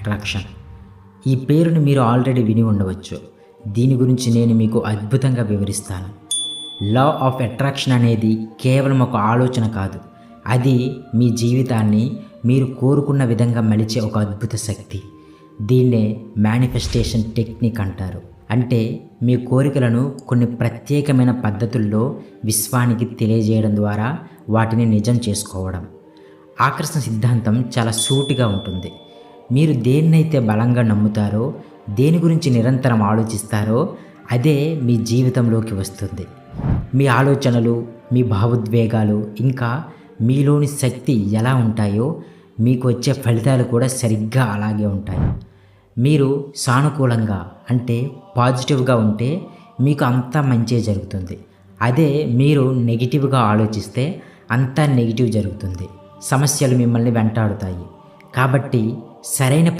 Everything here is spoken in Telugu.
అట్రాక్షన్. ఈ పేరును మీరు ఆల్రెడీ విని ఉండవచ్చు. దీని గురించి నేను మీకు అద్భుతంగా వివరిస్తాను. లా ఆఫ్ అట్రాక్షన్ అనేది కేవలం ఒక ఆలోచన కాదు, అది మీ జీవితాన్ని మీరు కోరుకున్న విధంగా మలిచే ఒక అద్భుత శక్తి. దీన్నే మేనిఫెస్టేషన్ టెక్నిక్ అంటారు. అంటే మీ కోరికలను కొన్ని ప్రత్యేకమైన పద్ధతుల్లో విశ్వానికి తెలియజేయడం ద్వారా వాటిని నిజం చేసుకోవడం. ఆకర్షణ సిద్ధాంతం చాలా సూటిగా ఉంటుంది. మీరు దేన్నైతే బలంగా నమ్ముతారో, దేని గురించి నిరంతరం ఆలోచిస్తారో అదే మీ జీవితంలోకి వస్తుంది. మీ ఆలోచనలు, మీ భావోద్వేగాలు, ఇంకా మీలోని శక్తి ఎలా ఉంటాయో మీకు వచ్చే ఫలితాలు కూడా సరిగ్గా అలాగే ఉంటాయి. మీరు సానుకూలంగా అంటే పాజిటివ్గా ఉంటే మీకు అంతా మంచే జరుగుతుంది. అదే మీరు నెగిటివ్గా ఆలోచిస్తే అంతా నెగిటివ్ జరుగుతుంది. సమస్యలు మిమ్మల్ని వెంటాడుతాయి. కాబట్టి సరైన